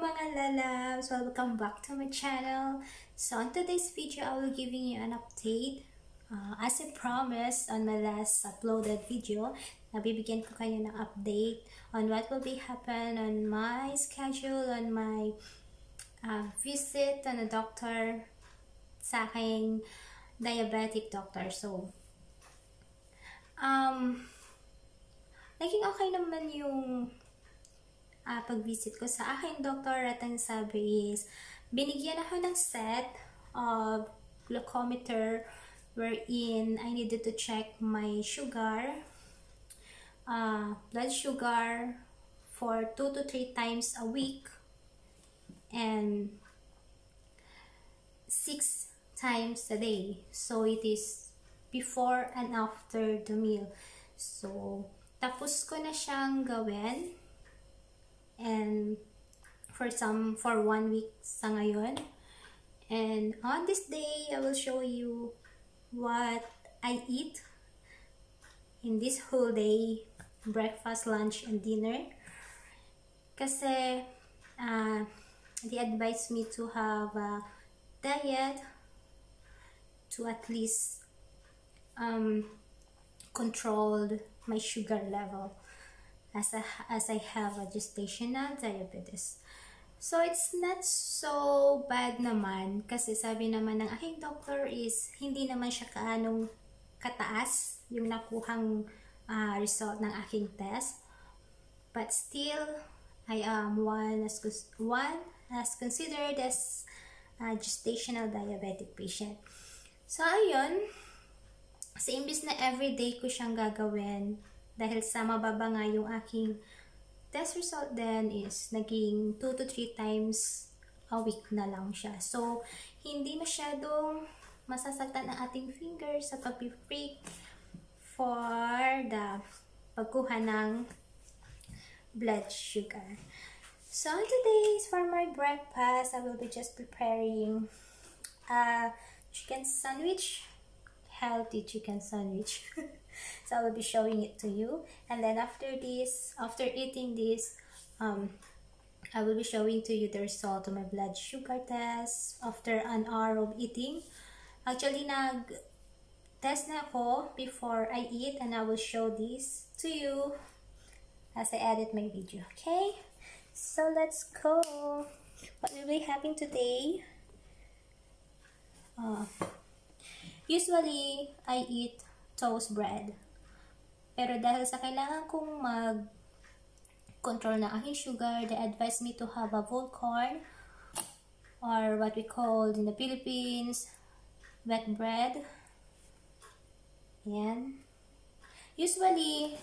mga lalabs! Welcome back to my channel. So on today's video, I will giving you an update. As I promised on my last uploaded video, nabibigyan ko kayo ng update on what will be happen on my schedule, on my visit to the doctor sa aking diabetic doctor. So, naging okay naman yung pag-visit ko sa aking doktor at ang sabi is, binigyan ako ng set of glucometer wherein I needed to check my sugar, blood sugar for 2 to 3 times a week and 6 times a day. So it is before and after the meal. So tapos ko na siyang gawin. And for 1 week sa ngayon. And on this day, I will show you what I eat in this whole day, breakfast, lunch, and dinner. Kasi they advise me to have a diet to at least control my sugar level. As I have a gestational diabetes. So, it's not so bad naman. Kasi sabi naman ng aking doctor is, hindi naman siya kaanong kataas yung nakuhang result ng aking test. But still, I am one as considered as a gestational diabetic patient. So, ayun. Sa imbis na everyday ko siyang gagawin, dahil sa mababa nga yung aking test result then is naging 2 to 3 times a week na lang siya. So, hindi masyadong masasaktan ang ating fingers sa pag-prick for the pagkuha ng blood sugar. So, today is for my breakfast. I will be just preparing a chicken sandwich. Healthy chicken sandwich. So I will be showing it to you, and then after eating this, I will be showing to you the result of my blood sugar test after an hour of eating. Actually, nag-test na ako before I eat, and I will show this to you as I edit my video. Okay, so let's go. What will be having today? Usually, I eat toast bread. Pero dahil sa kailangan kong mag-control ng aking sugar, they advise me to have a whole corn, or what we call in the Philippines, wet bread. Ayan. Usually,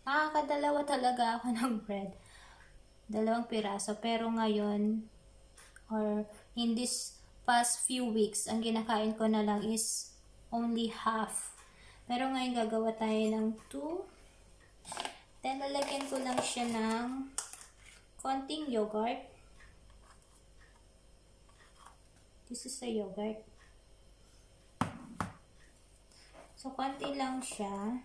nakakadalawa talaga ako ng bread. 2 piraso. Pero ngayon, or in this past few weeks, ang kinakain ko na lang is only half. Pero ngayon gagawa tayo ng 2. Then lalagyan ko lang siya ng konting yogurt. This is a yogurt. So konti lang siya.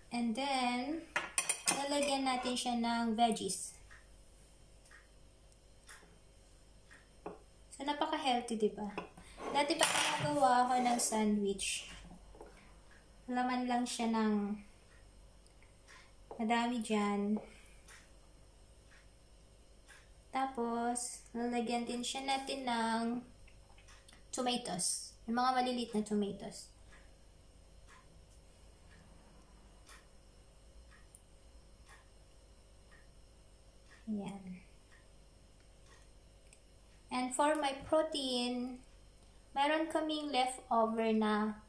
And then, lalagyan natin siya ng veggies. So, napaka-healthy, diba? Dati pa nagawa ako ng sandwich. Laman lang siya ng madami dyan. Tapos, lalagyan din siya natin ng tomatoes. Yung mga maliliit na tomatoes. Ayan. And for my protein, meron kaming leftover na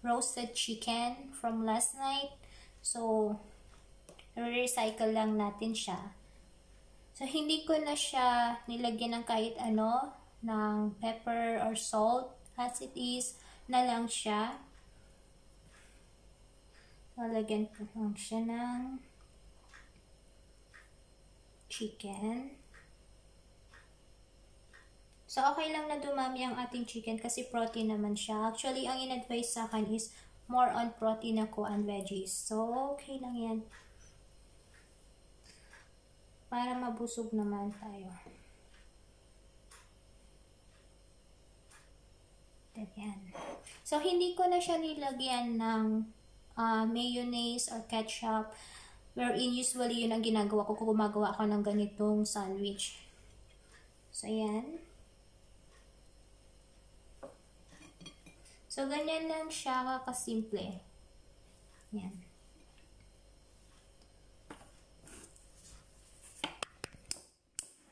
roasted chicken from last night. So, re-recycle lang natin siya. So, hindi ko na siya nilagyan ng kahit ano, ng pepper or salt. As it is, na lang siya. Lalagyan ko lang siya ng chicken. So, okay lang na dumami ang ating chicken kasi protein naman siya. Actually, ang in-advise sa akin is more on protein ako and veggies. So, okay lang yan. Para mabusog naman tayo. Yan. So, hindi ko na siya nilagyan ng mayonnaise or ketchup. Wherein usually yun ang ginagawa ko kung gumagawa ako ng ganitong sandwich. So, yan. So, ganyan lang siya kasimple. Yan.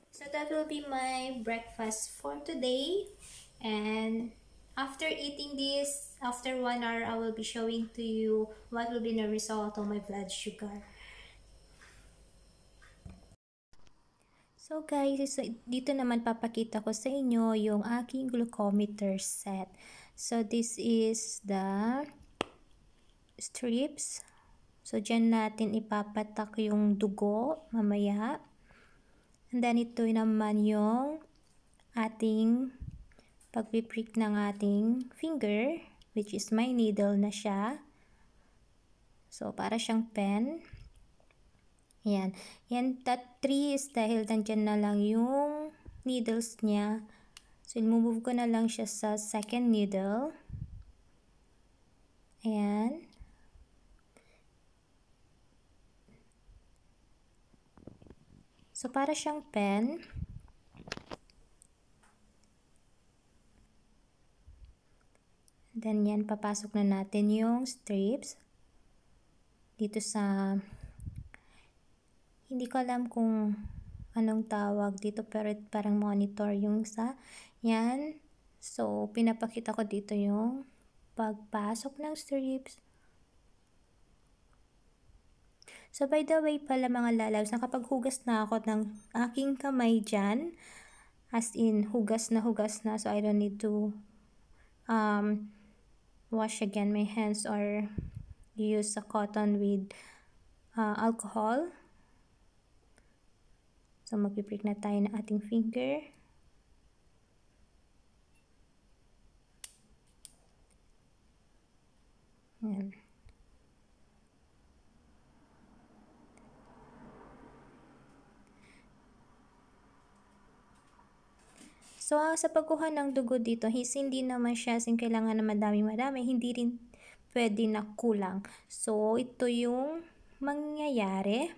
So, that will be my breakfast for today. And after eating this, after 1 hour, I will be showing to you what will be the result of my blood sugar. So guys, dito naman papakita ko sa inyo yung aking glucometer set. So this is the strips. So dyan natin ipapatak yung dugo mamaya. And then ito naman yung ating pagpiprick ng ating finger, which is my needle na siya. So para siyang pen. Yan. Yan, that 3 is dahil nandyan na lang yung needles niya. So, i-move ko na lang siya sa second needle. Ayan. So, para siyang pen. Then, yan, papasok na natin yung strips. Dito sa, hindi ko alam kung anong tawag dito, pero parang monitor yung sa, yan. So, pinapakita ko dito yung pagpasok ng strips. So, by the way pala mga lalabs, nakapaghugas na ako ng aking kamay dyan. As in, hugas na. So, I don't need to wash again my hands or use a cotton with alcohol. So, magpiprick na tayo ng ating finger. Ayan. So, sa pagkuha ng dugo dito, hindi naman siya kailangan na madami-madami, hindi rin pwede na kulang. So, ito yung mangyayari.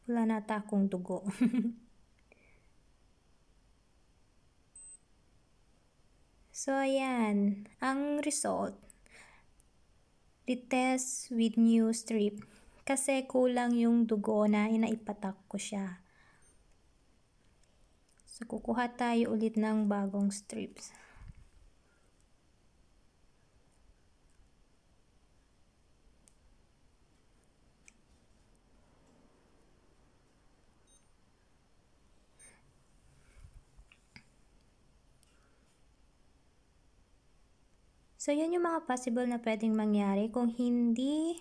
Wala nata akong dugo. So, ayan. Ang result, retest with new strip. Kasi kulang yung dugo na inaipatak ko siya. So, kukuha tayo ulit ng bagong strips. So, yun yung mga possible na pwedeng mangyari kung hindi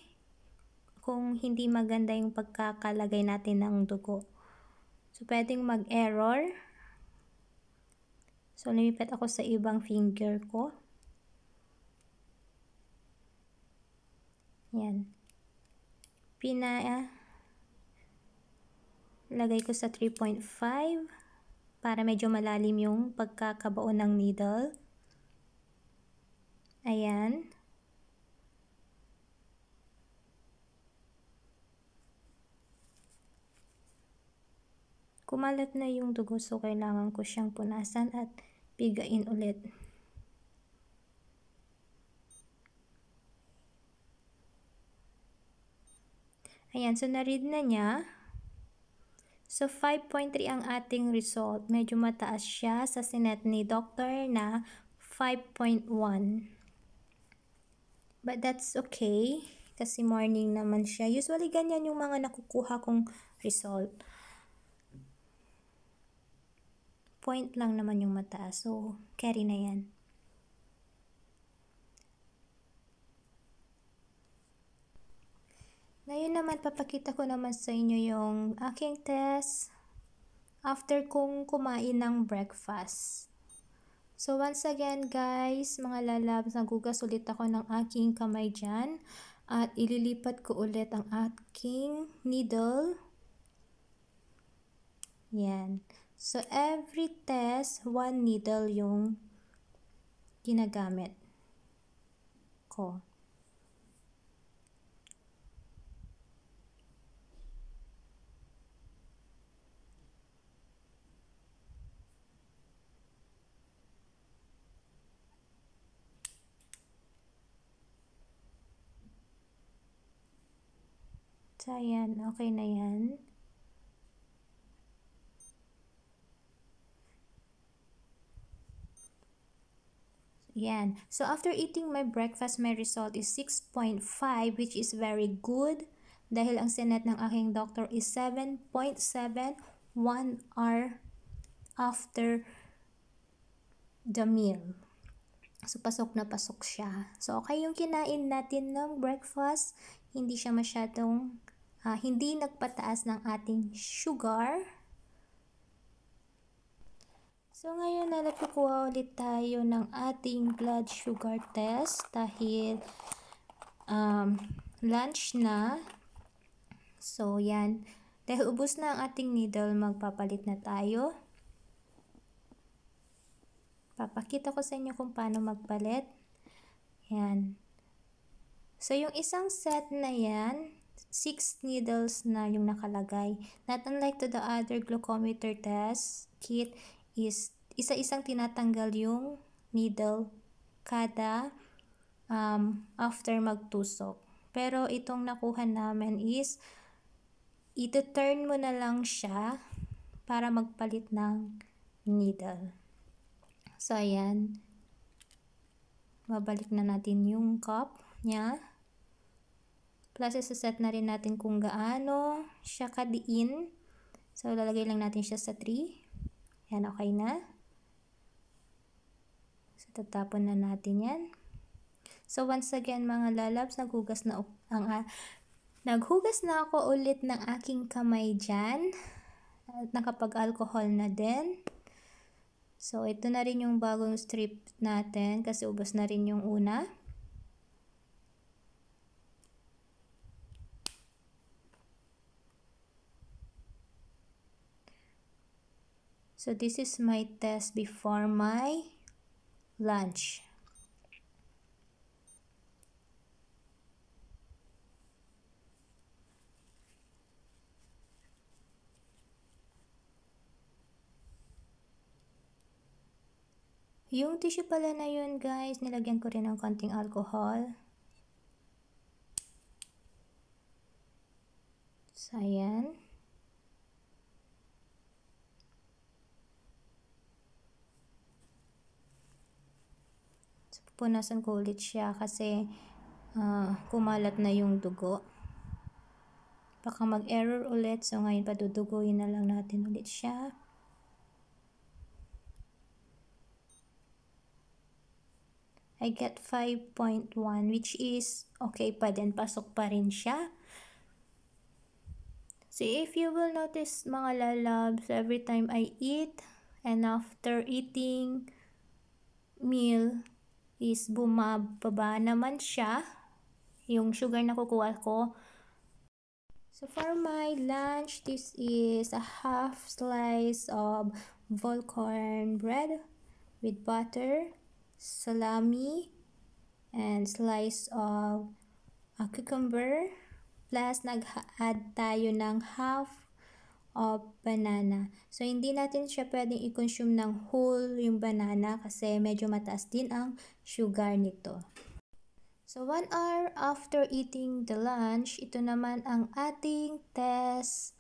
maganda yung pagkakalagay natin ng dugo. So, pwedeng mag-error. So, lumipat ako sa ibang finger ko. Yan. Lagay ko sa 3.5 para medyo malalim yung pagkakabao ng needle. Ayan. Kumalat na yung dugo, so kailangan ko siyang punasan at bigain ulit. Ayan, so na-read na niya. So, 5.3 ang ating result. Medyo mataas siya sa sinet ni doctor na 5.1. But that's okay. Kasi morning naman siya. Usually, ganyan yung mga nakukuha kong result. Point lang naman yung mataas. So, carry na yan. ngayon naman, papakita ko naman sa inyo yung aking test after kong kumain ng breakfast. So, once again guys, mga lalabs, nagugas ulit ako ng aking kamay dyan. At ililipat ko ulit ang aking needle. Yan. So, every test, 1 needle yung ginagamit ko. So, ayan. Okay na yan. Yan. So, after eating my breakfast, my result is 6.5, which is very good. Dahil ang sinet ng aking doctor is 7.7, 1 hour after the meal. So, pasok na pasok siya. So, okay yung kinain natin ng breakfast. Hindi siya masyadong, hindi nagpataas ng ating sugar. So, ngayon na nagkukuha ulit tayo ng ating blood sugar test dahil lunch na. So, yan. Dahil ubos na ang ating needle, magpapalit na tayo. Papakita ko sa inyo kung paano magpalit. Yan. So, yung isang set na yan, 6 needles na yung nakalagay. Not unlike to the other glucometer test kit is isa-isang tinatanggal yung needle kada after magtusok. Pero itong nakuha namin is ito-turn mo na lang siya para magpalit ng needle. So, ayan. Babalik na natin yung cup niya. Plus, isa-set na rin natin kung gaano siya kadiin. So, lalagay lang natin siya sa 3. Yan, okay na. So, tatapon na natin yan. So, once again, mga lalabs, naghugas na ako ulit ng aking kamay dyan. At nakapag-alcohol na din. So, ito na rin yung bagong strip natin kasi ubos na rin yung una. So, this is my test before my lunch. Yung tissue pala na yun, guys, nilagyan ko rin ng konting alcohol. So, ayan. So, pupunasan ko ulit siya kasi kumalat na yung dugo. Baka mag-error ulit. So, ngayon paduduguin na lang natin ulit siya. I get 5.1 which is okay pa din. Pasok pa rin siya. So, if you will notice mga lalabs, every time I eat and after eating meal is bumababa naman siya. Yung sugar na kukuha ko. So, for my lunch, this is a half slice of Volcorn bread with butter, salami, and slice of cucumber. Plus, nag-add tayo ng half of banana. So, hindi natin siya pwedeng i-consume ng whole yung banana kasi medyo mataas din ang sugar nito. So, 1 hour after eating the lunch, ito naman ang ating test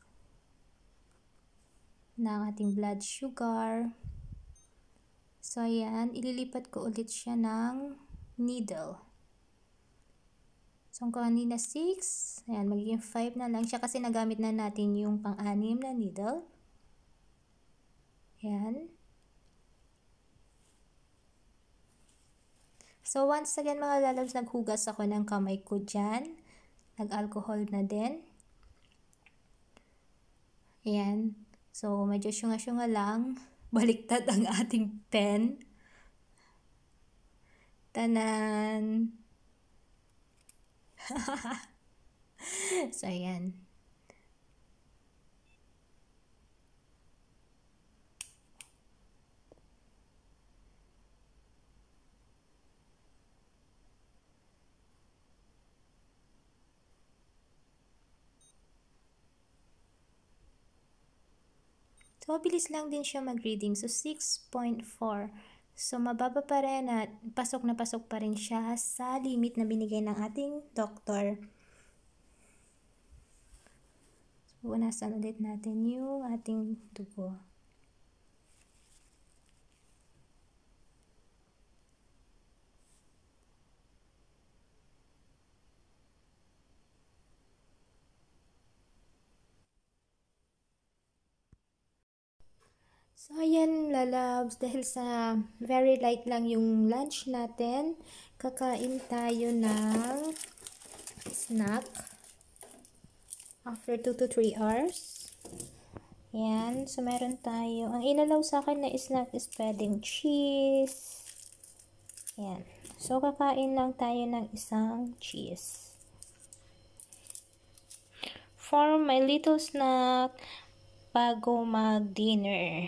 ng ating blood sugar. So, ayan, ililipat ko ulit siya ng needle. So, kanina 6, ayan, magiging 5 na lang siya kasi nagamit na natin yung pang-anim na needle. Ayan. So, once again mga lalabs, naghugas ako ng kamay ko dyan. nag-alcohol na din. Ayan. So, medyo syunga-syunga lang. Baliktad ang ating pen. Tanan! So, ayan. So, mabilis lang din siya mag-reading. So, 6.4. So, mababa pa rin at pasok na pasok pa rin siya sa limit na binigay ng ating doktor. So, punasan ulit natin yung ating dugo. So, ayan, lalabs, dahil sa very light lang yung lunch natin, kakain tayo ng snack after 2 to 3 hours. Ayan, so meron tayo, ang inalaw sa akin na snack is pwedeng cheese. Ayan, so kakain lang tayo ng isang cheese. For my little snack, bago mag-dinner.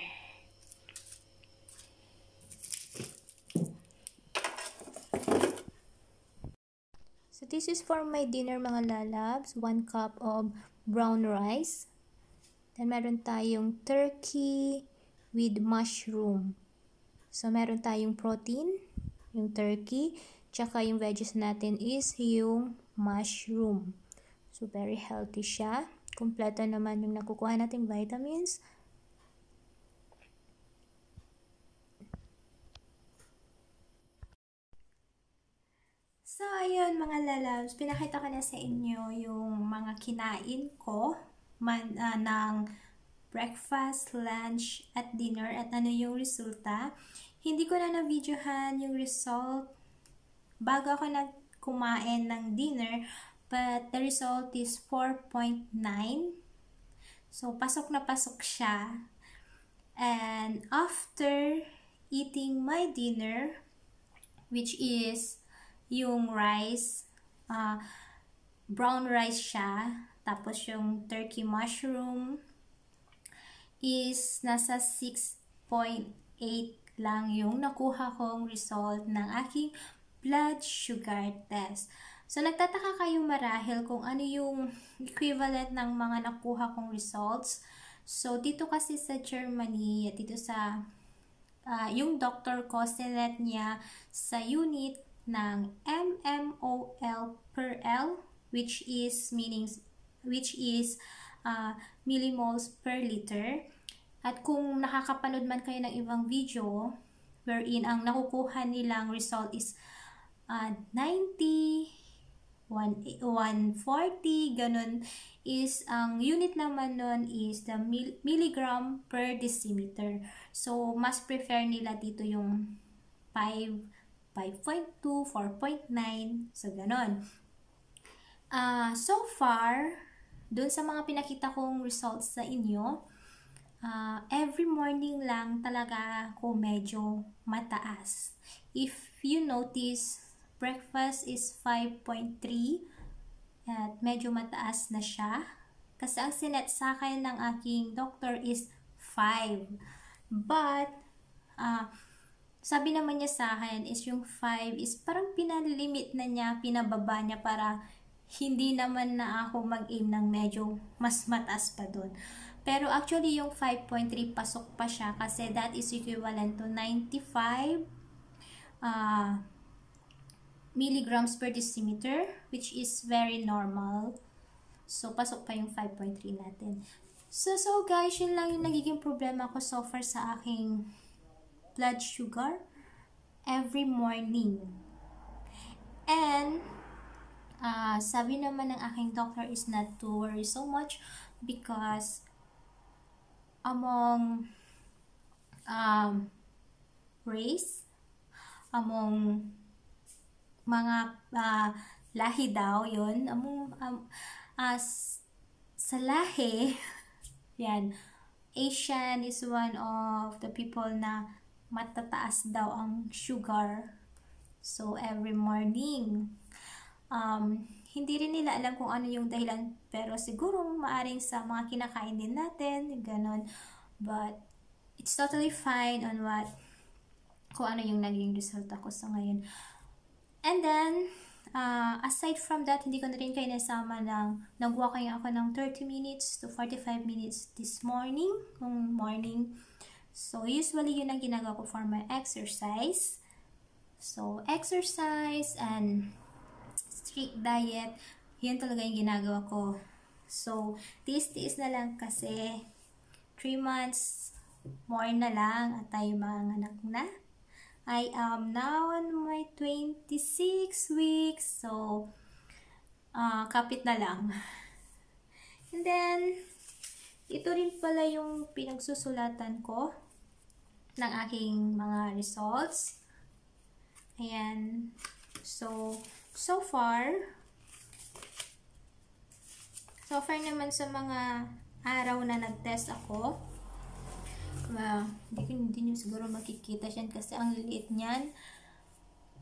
So, this is for my dinner mga lalabs. 1 cup of brown rice. Then, meron tayong turkey with mushroom. So, meron tayong protein, yung turkey, tsaka yung veggies natin is yung mushroom. So, very healthy siya. Kompleto naman yung nakukuha nating vitamins. So, ayun mga lalabs, pinakita ko na sa inyo yung mga kinain ko ng breakfast, lunch, at dinner at ano yung resulta. Hindi ko na na-videohan yung result bago ako kumain ng dinner, but the result is 4.9. So, pasok na pasok siya. And after eating my dinner, which is yung rice, brown rice siya, tapos yung turkey mushroom is nasa 6.8 lang yung nakuha kong result ng aking blood sugar test. So, nagtataka kayo marahil kung ano yung equivalent ng mga nakuha kong results. So, dito kasi sa Germany, dito sa yung doctor ko, sinet niya sa unit ng mmol per L, which is millimoles per liter. At kung nakakapanood man kayo ng ibang video wherein ang nakukuha nilang result is 90, 140, ganun, is ang unit naman nun is the milligram per decimeter. So, mas prefer nila dito yung 5.2, 4.9, so ganun. So far, dun sa mga pinakita kong results sa inyo, every morning lang talaga ako medyo mataas. If you notice, breakfast is 5.3 at medyo mataas na siya. Kasi ang sinet sa akin ng aking doctor is 5. But, sabi naman niya sa akin is yung 5 is parang pinalimit na niya, pinababa niya para hindi naman na ako mag-aim ng medyo mas mataas pa doon. Pero actually yung 5.3 pasok pa siya kasi that is equivalent to 95 milligrams per decimeter, which is very normal. So, pasok pa yung 5.3 natin. So guys, yun lang yung nagiging problema ko so far sa aking blood sugar every morning. And sabi naman ng aking doctor is not to worry so much because among race, among mga lahi daw yun. Sa lahi, yan, Asian is one of the people na matataas daw ang sugar. So, every morning, hindi rin nila alam kung ano yung dahilan, pero siguro maaring sa mga kinakain din natin, ganon. But, it's totally fine on kung ano yung naging resulta ko sa ngayon. And then, aside from that, hindi ko na rin kayo nasama nag-walking ako ng 30 minutes to 45 minutes this morning. So, usually yun ang ginagawa ko for my exercise. So, exercise and strict diet, yun talaga yung ginagawa ko. So, tiis-tiis na lang kasi 3 months more na lang at tayo mga anak na. I am now on my 26 weeks, so kapit na lang. And then, ito rin pala yung pinagsusulatan ko ng aking mga results. Ayan. So far naman sa mga araw na nag-test ako, hindi nyo siguro makikita siyan kasi ang liit niyan.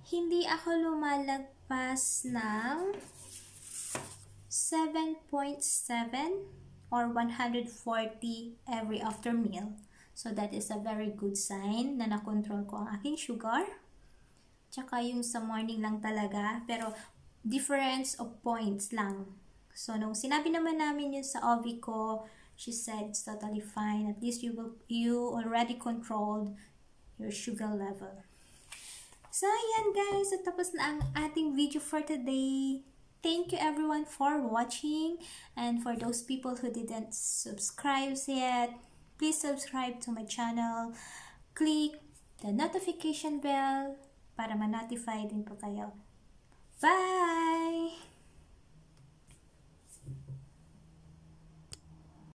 Hindi ako lumalagpas ng 7.7 or 140 every after meal. So that is a very good sign na nakontrol ko ang aking sugar. Tsaka yung sa morning lang talaga, pero difference of points lang. So nung sinabi naman namin yun sa OB ko, she said it's totally fine. At least you already controlled your sugar level. So, ayan guys. So, tapos na ang ating video for today. Thank you everyone for watching. And for those people who didn't subscribe yet, please subscribe to my channel. Click the notification bell para ma-notify din po kayo. Bye!